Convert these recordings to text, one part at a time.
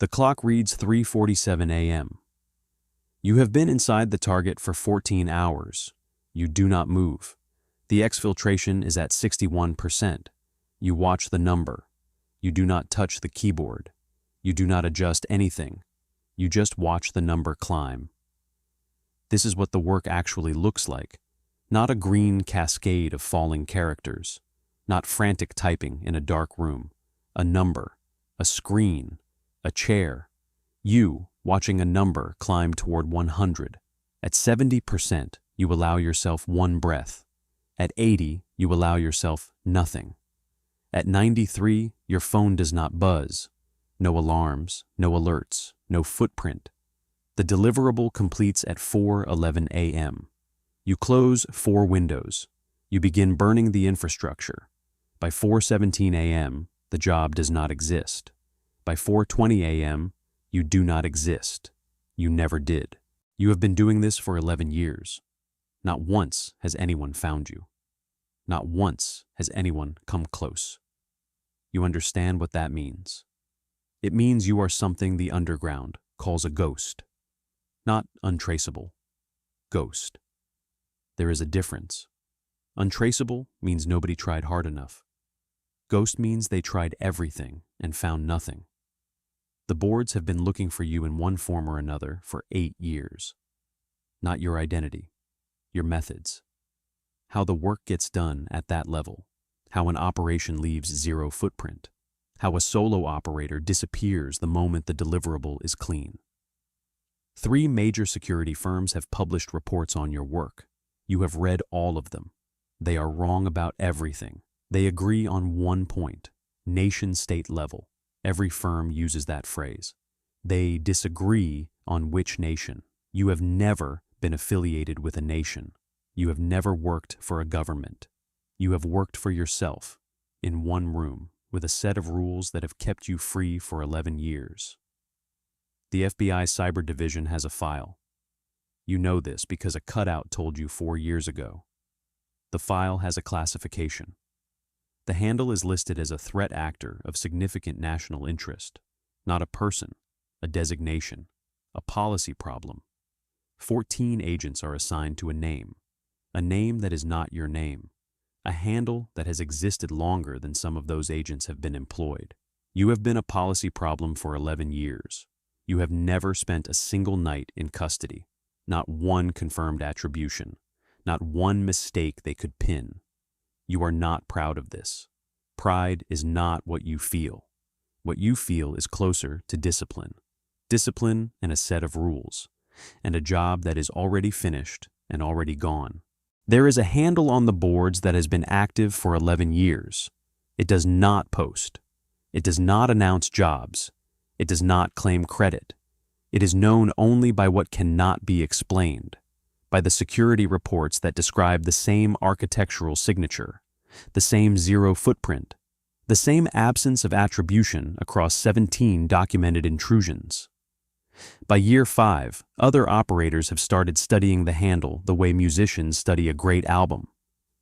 The clock reads 3:47 a.m. You have been inside the target for 14 hours. You do not move. The exfiltration is at 61%. You watch the number. You do not touch the keyboard. You do not adjust anything. You just watch the number climb. This is what the work actually looks like. Not a green cascade of falling characters. Not frantic typing in a dark room. A number. A screen. A chair. You watching a number climb toward 100. At 70%, you allow yourself one breath. At 80, you allow yourself nothing. At 93, your phone does not buzz. No alarms, no alerts, no footprint. The deliverable completes at 4:11 a.m. You close 4 windows. You begin burning the infrastructure. By 4:17 a.m., the job does not exist. By 4:20 a.m., you do not exist. You never did. You have been doing this for 11 years. Not once has anyone found you. Not once has anyone come close. You understand what that means? It means you are something the underground calls a ghost. Not untraceable. Ghost. There is a difference. Untraceable means nobody tried hard enough. Ghost means they tried everything and found nothing. The boards have been looking for you in one form or another for 8 years. Not your identity, your methods. How the work gets done at that level. How an operation leaves 0 footprint. How a solo operator disappears the moment the deliverable is clean. 3 major security firms have published reports on your work. You have read all of them. They are wrong about everything. They agree on one point, nation-state level. Every firm uses that phrase. They disagree on which nation. You have never been affiliated with a nation. You have never worked for a government. You have worked for yourself, in one room, with a set of rules that have kept you free for 11 years. The FBI Cyber Division has a file. You know this because a cutout told you 4 years ago. The file has a classification. The handle is listed as a threat actor of significant national interest, not a person, a designation, a policy problem. 14 agents are assigned to a name that is not your name, a handle that has existed longer than some of those agents have been employed. You have been a policy problem for 11 years. You have never spent a single night in custody, not one confirmed attribution, not one mistake they could pin. You are not proud of this. Pride is not what you feel. What you feel is closer to discipline. Discipline and a set of rules, and a job that is already finished and already gone. There is a handle on the boards that has been active for 11 years. It does not post. It does not announce jobs. It does not claim credit. It is known only by what cannot be explained, by the security reports that describe the same architectural signature, the same 0 footprint, the same absence of attribution across 17 documented intrusions. By year 5, other operators have started studying the handle the way musicians study a great album,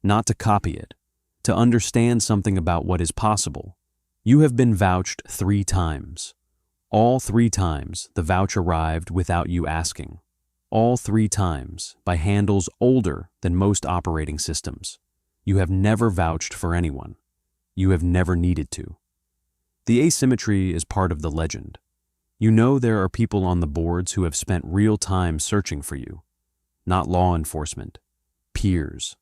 not to copy it, to understand something about what is possible. You have been vouched 3 times. All 3 times the vouch arrived without you asking. All 3 times by handles older than most operating systems. You have never vouched for anyone. You have never needed to. The asymmetry is part of the legend. You know there are people on the boards who have spent real time searching for you. Not law enforcement. Peers.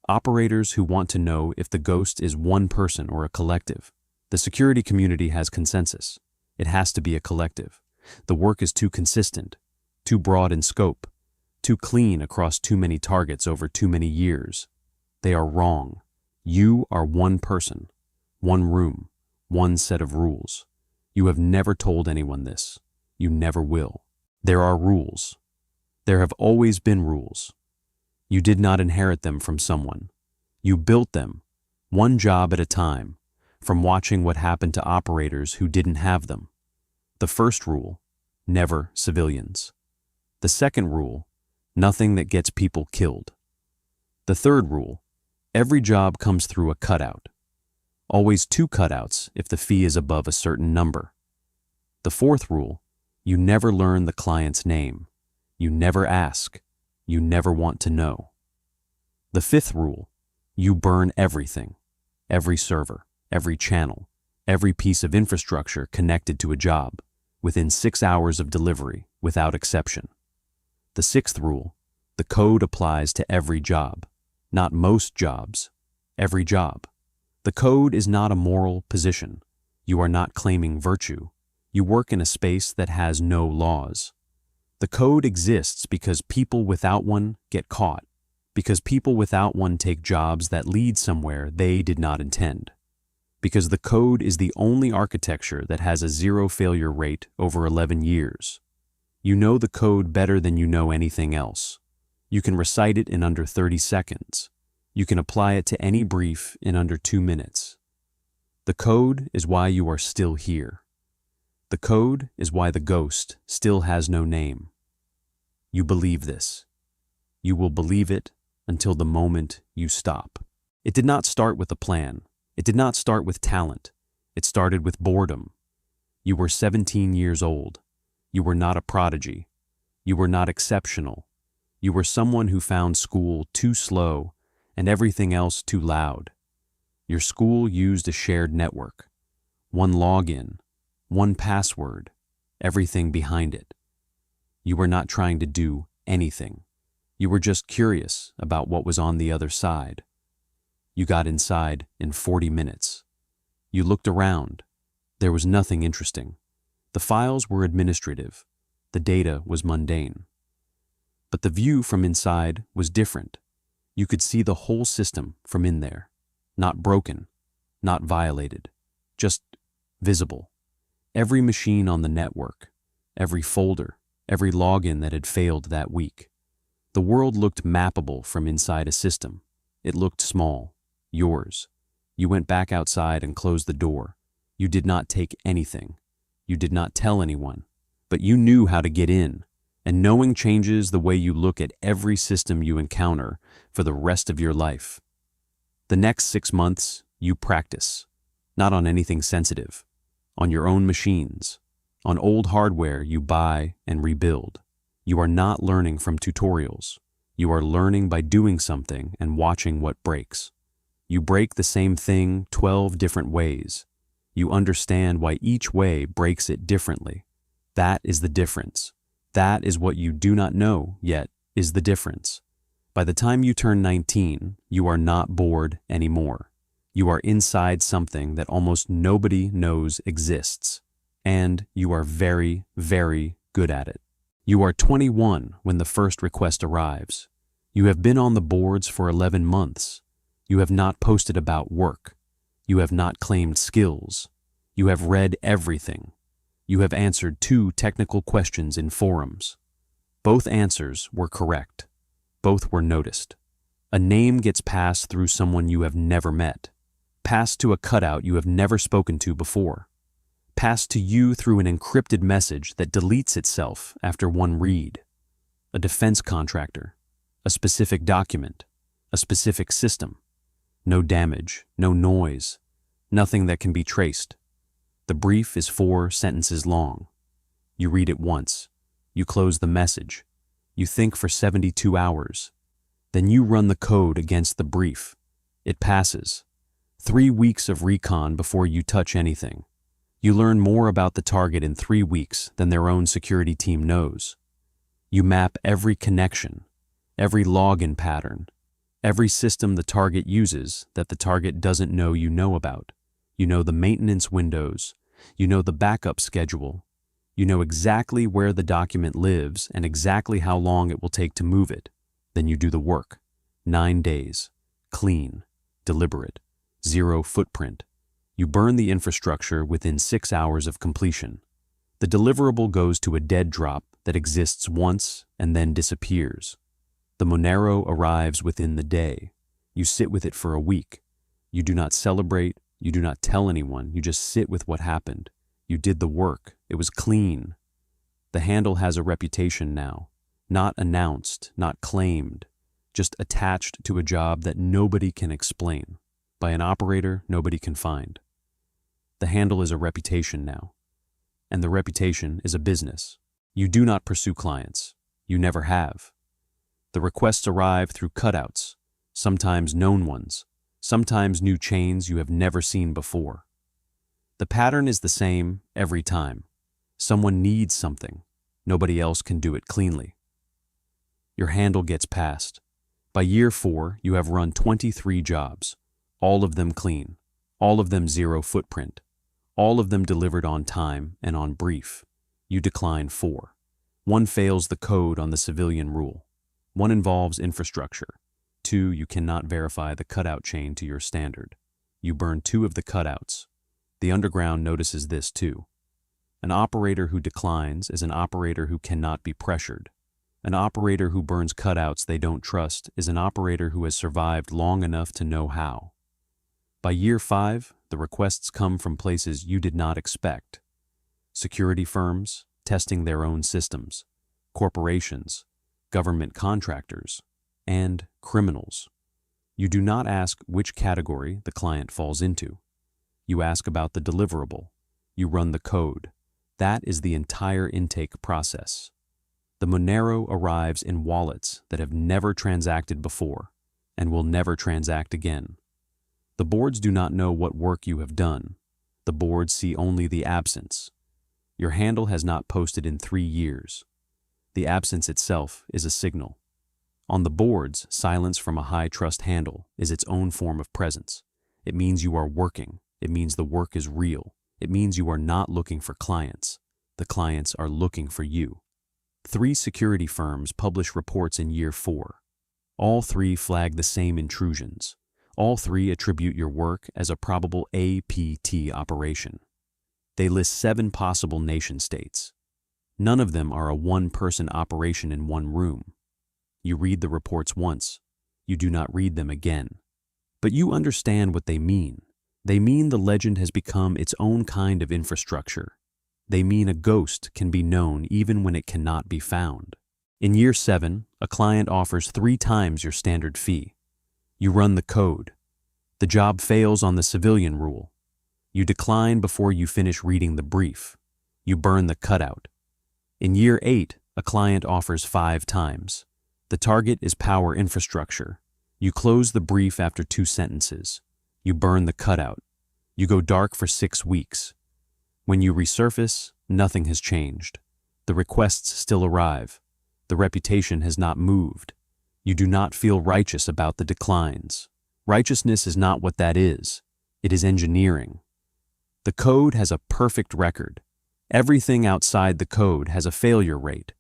Operators who want to know if the ghost is one person or a collective. The security community has consensus. It has to be a collective. The work is too consistent, too broad in scope, too clean across too many targets over too many years. They are wrong. You are one person, one room, one set of rules. You have never told anyone this. You never will. There are rules. There have always been rules. You did not inherit them from someone. You built them, one job at a time, from watching what happened to operators who didn't have them. The first rule, never civilians. The second rule, nothing that gets people killed. The third rule, every job comes through a cutout. Always 2 cutouts if the fee is above a certain number. The fourth rule, you never learn the client's name. You never ask. You never want to know. The fifth rule, you burn everything. Every server, every channel, every piece of infrastructure connected to a job, within 6 hours of delivery, without exception. The sixth rule, the code applies to every job, not most jobs, every job. The code is not a moral position. You are not claiming virtue. You work in a space that has no laws. The code exists because people without one get caught, because people without one take jobs that lead somewhere they did not intend, because the code is the only architecture that has a zero failure rate over 11 years. You know the code better than you know anything else. You can recite it in under 30 seconds. You can apply it to any brief in under 2 minutes. The code is why you are still here. The code is why the ghost still has no name. You believe this. You will believe it until the moment you stop. It did not start with a plan. It did not start with talent. It started with boredom. You were 17 years old. You were not a prodigy. You were not exceptional. You were someone who found school too slow and everything else too loud. Your school used a shared network. One login, one password, everything behind it. You were not trying to do anything. You were just curious about what was on the other side. You got inside in 40 minutes. You looked around. There was nothing interesting. The files were administrative. The data was mundane. But the view from inside was different. You could see the whole system from in there. Not broken, not violated, just visible. Every machine on the network, every folder, every login that had failed that week. The world looked mappable from inside a system. It looked small, yours. You went back outside and closed the door. You did not take anything. You did not tell anyone, but you knew how to get in, and knowing changes the way you look at every system you encounter for the rest of your life. The next 6 months, you practice, not on anything sensitive, on your own machines, on old hardware you buy and rebuild. You are not learning from tutorials. You are learning by doing something and watching what breaks. You break the same thing 12 different ways. You understand why each way breaks it differently. That is the difference. That is what you do not know yet is the difference. By the time you turn 19, you are not bored anymore. You are inside something that almost nobody knows exists, and you are very, very good at it. You are 21 when the first request arrives. You have been on the boards for 11 months. You have not posted about work. You have not claimed skills. You have read everything. You have answered 2 technical questions in forums. Both answers were correct. Both were noticed. A name gets passed through someone you have never met. Passed to a cutout you have never spoken to before. Passed to you through an encrypted message that deletes itself after one read. A defense contractor. A specific document. A specific system. No damage, no noise. Nothing that can be traced. The brief is 4 sentences long. You read it once. You close the message. You think for 72 hours. Then you run the code against the brief. It passes. 3 weeks of recon before you touch anything. You learn more about the target in 3 weeks than their own security team knows. You map every connection, every login pattern, every system the target uses that the target doesn't know you know about. You know the maintenance windows. You know the backup schedule. You know exactly where the document lives and exactly how long it will take to move it. Then you do the work. 9 days. Clean. Deliberate. 0 footprint. You burn the infrastructure within 6 hours of completion. The deliverable goes to a dead drop that exists once and then disappears. The Monero arrives within the day. You sit with it for a week. You do not celebrate. You do not tell anyone. You just sit with what happened. You did the work. It was clean. The handle has a reputation now. Not announced, not claimed, just attached to a job that nobody can explain, by an operator nobody can find. The handle is a reputation now. and the reputation is a business. You do not pursue clients. You never have. The requests arrive through cutouts, sometimes known ones, sometimes new chains you have never seen before. The pattern is the same every time. Someone needs something. Nobody else can do it cleanly. Your handle gets passed. By year 4, you have run 23 jobs, all of them clean, all of them zero footprint, all of them delivered on time and on brief. You decline 4. One fails the code on the civilian rule. One involves infrastructure. 2, you cannot verify the cutout chain to your standard. You burn 2 of the cutouts. The underground notices this too. An operator who declines is an operator who cannot be pressured. An operator who burns cutouts they don't trust is an operator who has survived long enough to know how. By year 5, the requests come from places you did not expect. Security firms, testing their own systems, corporations, government contractors, and criminals. You do not ask which category the client falls into. You ask about the deliverable. You run the code. That is the entire intake process. The Monero arrives in wallets that have never transacted before and will never transact again. The boards do not know what work you have done. The boards see only the absence. Your handle has not posted in 3 years. The absence itself is a signal. On the boards, silence from a high-trust handle is its own form of presence. It means you are working. It means the work is real. It means you are not looking for clients. The clients are looking for you. 3 security firms publish reports in year 4. All 3 flag the same intrusions. All 3 attribute your work as a probable APT operation. They list 7 possible nation-states. None of them are a one-person operation in one room. You read the reports once. You do not read them again. But you understand what they mean. They mean the legend has become its own kind of infrastructure. They mean a ghost can be known even when it cannot be found. In year 7, a client offers 3 times your standard fee. You run the code. The job fails on the civilian rule. You decline before you finish reading the brief. You burn the cutout. In year 8, a client offers 5 times. The target is power infrastructure. You close the brief after 2 sentences. You burn the cutout. You go dark for 6 weeks. When you resurface, nothing has changed. The requests still arrive. The reputation has not moved. You do not feel righteous about the declines. Righteousness is not what that is. It is engineering. The code has a perfect record. Everything outside the code has a failure rate.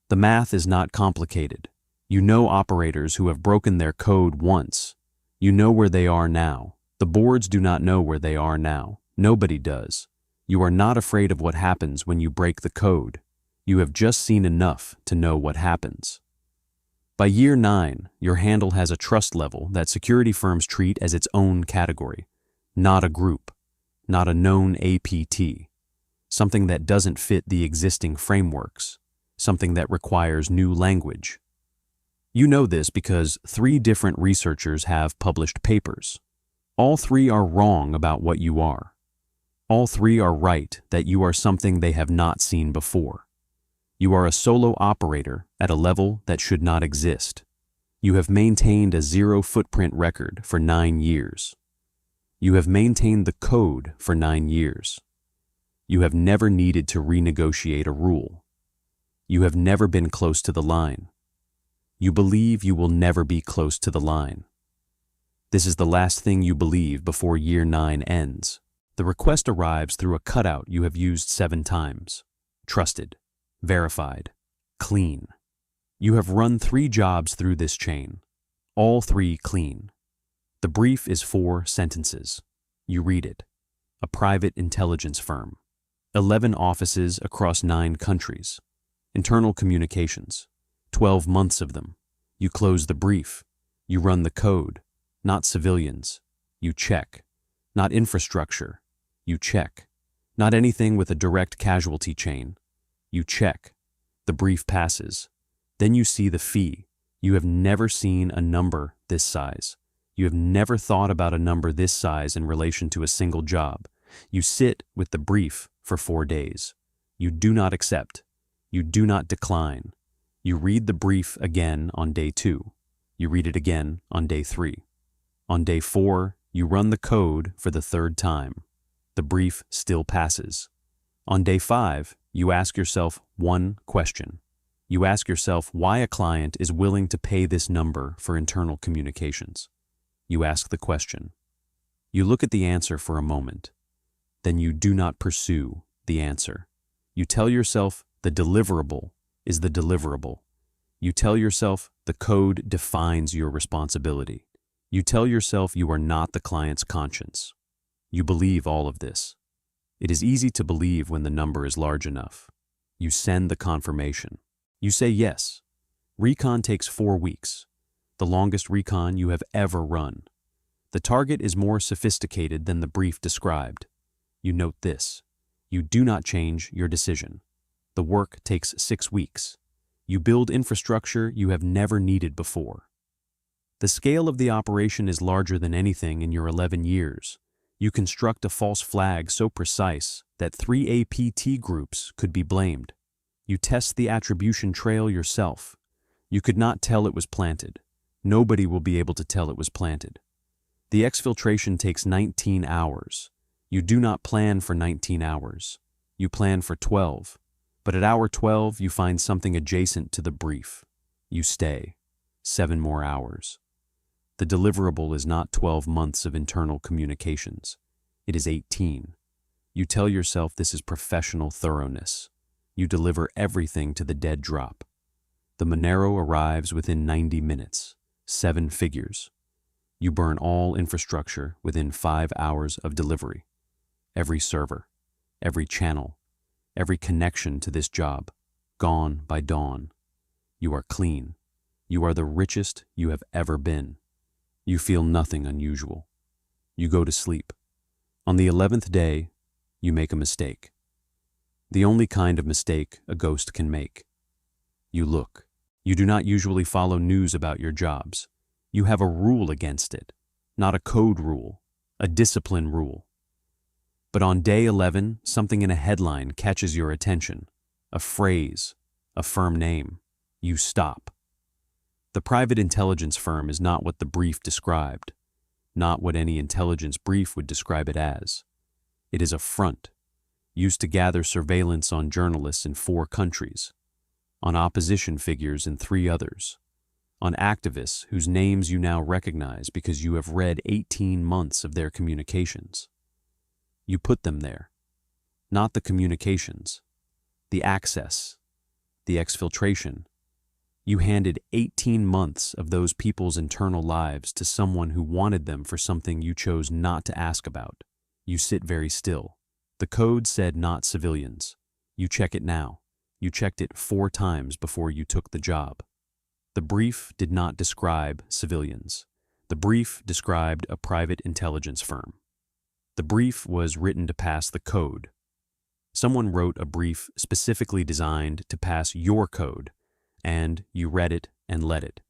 The math is not complicated. You know operators who have broken their code once. You know where they are now. The boards do not know where they are now. Nobody does. You are not afraid of what happens when you break the code. You have just seen enough to know what happens. By year 9, your handle has a trust level that security firms treat as its own category, not a group, not a known APT, something that doesn't fit the existing frameworks, something that requires new language. You know this because 3 different researchers have published papers. All 3 are wrong about what you are. All 3 are right that you are something they have not seen before. You are a solo operator at a level that should not exist. You have maintained a zero footprint record for 9 years. You have maintained the code for 9 years. You have never needed to renegotiate a rule. You have never been close to the line. You believe you will never be close to the line. This is the last thing you believe before year 9 ends. The request arrives through a cutout you have used 7 times. Trusted, verified, clean. You have run 3 jobs through this chain. All 3 clean. The brief is 4 sentences. You read it. A private intelligence firm. 11 offices across 9 countries. Internal communications. 12 months of them. You close the brief. You run the code. Not civilians. You check. Not infrastructure. You check. Not anything with a direct casualty chain. You check. The brief passes. Then you see the fee. You have never seen a number this size. You have never thought about a number this size in relation to a single job. You sit with the brief for 4 days. You do not accept. You do not decline. You read the brief again on day 2. You read it again on day 3. On day 4, you run the code for the 3rd time. The brief still passes. On day 5, you ask yourself one question. You ask yourself why a client is willing to pay this number for internal communications. You ask the question. You look at the answer for a moment. Then you do not pursue the answer. You tell yourself the deliverable is the deliverable. You tell yourself the code defines your responsibility. You tell yourself you are not the client's conscience. You believe all of this. It is easy to believe when the number is large enough. You send the confirmation. You say yes. Recon takes 4 weeks, the longest recon you have ever run. The target is more sophisticated than the brief described. You note this. You do not change your decision. The work takes 6 weeks. You build infrastructure you have never needed before. The scale of the operation is larger than anything in your 11 years. You construct a false flag so precise that 3 APT groups could be blamed. You test the attribution trail yourself. You could not tell it was planted. Nobody will be able to tell it was planted. The exfiltration takes 19 hours. You do not plan for 19 hours. You plan for 12. But at hour 12, you find something adjacent to the brief. You stay. 7 more hours. The deliverable is not 12 months of internal communications. It is 18. You tell yourself this is professional thoroughness. You deliver everything to the dead drop. The Monero arrives within 90 minutes, 7 figures. You burn all infrastructure within 5 hours of delivery. Every server, every channel, every connection to this job, gone by dawn. You are clean. You are the richest you have ever been. You feel nothing unusual. You go to sleep. On the 11th day, you make a mistake. The only kind of mistake a ghost can make. You look. You do not usually follow news about your jobs. You have a rule against it, not a code rule, a discipline rule. But on day 11, something in a headline catches your attention, a phrase, a firm name. You stop. The private intelligence firm is not what the brief described, not what any intelligence brief would describe it as. It is a front, used to gather surveillance on journalists in 4 countries, on opposition figures in 3 others, on activists whose names you now recognize because you have read 18 months of their communications. You put them there, not the communications, the access, the exfiltration. You handed 18 months of those people's internal lives to someone who wanted them for something you chose not to ask about. You sit very still. The code said not civilians. You check it now. You checked it 4 times before you took the job. The brief did not describe civilians. The brief described a private intelligence firm. The brief was written to pass the code. Someone wrote a brief specifically designed to pass your code, and you read it and let it.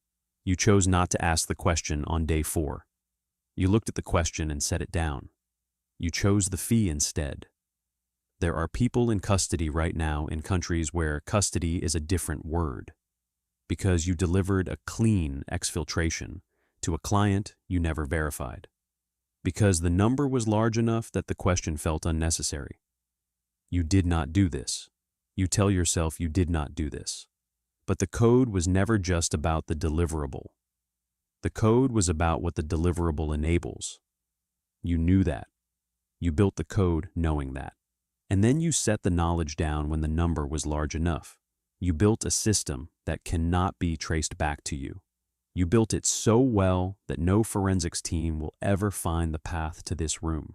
You chose not to ask the question on day 4. You looked at the question and set it down. You chose the fee instead. There are people in custody right now in countries where custody is a different word, because you delivered a clean exfiltration to a client you never verified, because the number was large enough that the question felt unnecessary. You did not do this. You tell yourself you did not do this. But the code was never just about the deliverable. The code was about what the deliverable enables. You knew that. You built the code knowing that. And then you set the knowledge down when the number was large enough. You built a system that cannot be traced back to you. You built it so well that no forensics team will ever find the path to this room.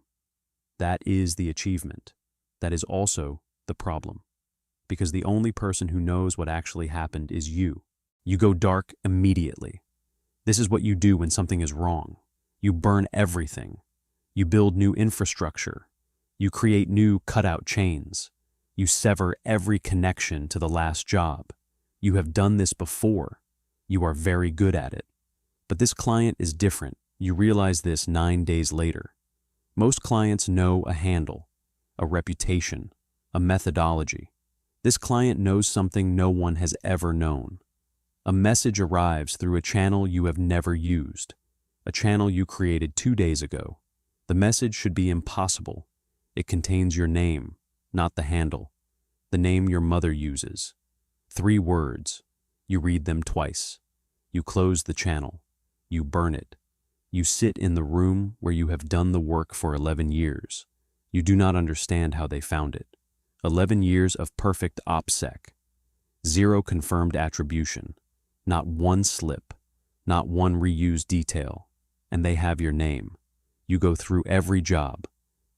That is the achievement. That is also the problem. Because the only person who knows what actually happened is you. You go dark immediately. This is what you do when something is wrong. You burn everything. You build new infrastructure. You create new cutout chains. You sever every connection to the last job. You have done this before. You are very good at it. But this client is different. You realize this 9 days later. Most clients know a handle, a reputation, a methodology. This client knows something no one has ever known. A message arrives through a channel you have never used, a channel you created 2 days ago. The message should be impossible. It contains your name, not the handle. The name your mother uses. 3 words. You read them twice. You close the channel. You burn it. You sit in the room where you have done the work for 11 years. You do not understand how they found it. 11 years of perfect OPSEC. 0 confirmed attribution. Not one slip. Not one reused detail. And they have your name. You go through every job,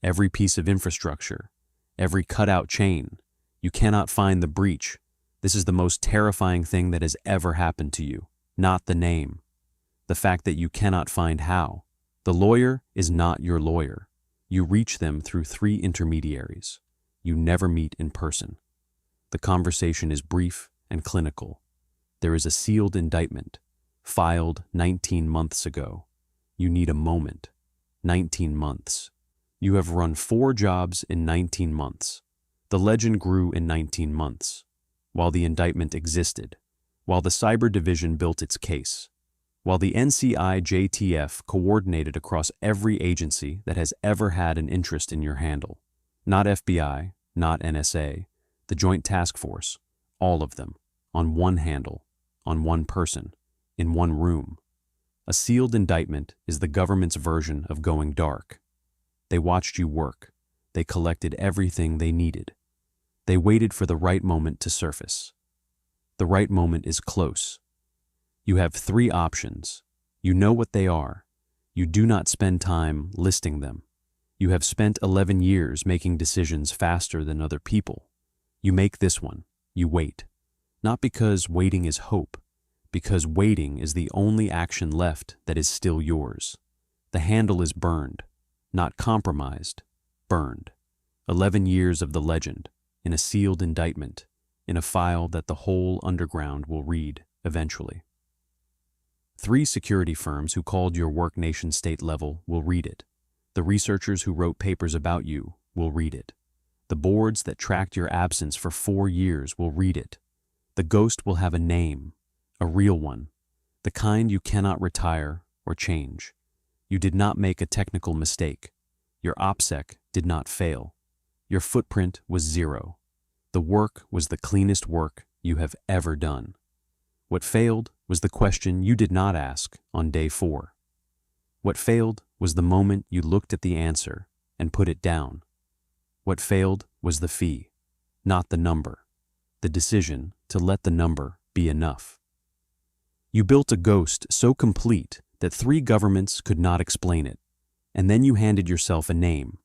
every piece of infrastructure, every cutout chain. You cannot find the breach. This is the most terrifying thing that has ever happened to you, not the name. The fact that you cannot find how. The lawyer is not your lawyer. You reach them through 3 intermediaries. You never meet in person. The conversation is brief and clinical. There is a sealed indictment, filed 19 months ago. You need a moment. 19 months. You have run 4 jobs in 19 months. The legend grew in 19 months, while the indictment existed, while the cyber division built its case, while the NCI-JTF coordinated across every agency that has ever had an interest in your handle. Not FBI, not NSA, the Joint Task Force, all of them, on one handle, on one person, in one room. A sealed indictment is the government's version of going dark. They watched you work. They collected everything they needed. They waited for the right moment to surface. The right moment is close. You have 3 options. You know what they are. You do not spend time listing them. You have spent 11 years making decisions faster than other people. You make this one. You wait. Not because waiting is hope, because waiting is the only action left that is still yours. The handle is burned, not compromised, burned. 11 years of the legend, in a sealed indictment, in a file that the whole underground will read eventually. 3 security firms who called your work nation-state level will read it. The researchers who wrote papers about you will read it. The boards that tracked your absence for 4 years will read it. The ghost will have a name. A real one, the kind you cannot retire or change. You did not make a technical mistake. Your OPSEC did not fail. Your footprint was 0. The work was the cleanest work you have ever done. What failed was the question you did not ask on day 4. What failed was the moment you looked at the answer and put it down. What failed was the fee, not the number. The decision to let the number be enough. You built a ghost so complete that 3 governments could not explain it, and then you handed yourself a name,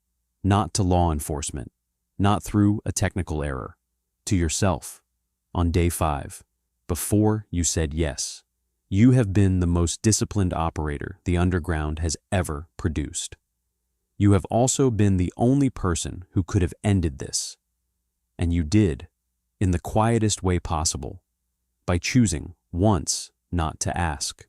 not to law enforcement, not through a technical error, to yourself, on day 5, before you said yes. You have been the most disciplined operator the underground has ever produced. You have also been the only person who could have ended this, and you did, in the quietest way possible, by choosing once not to ask.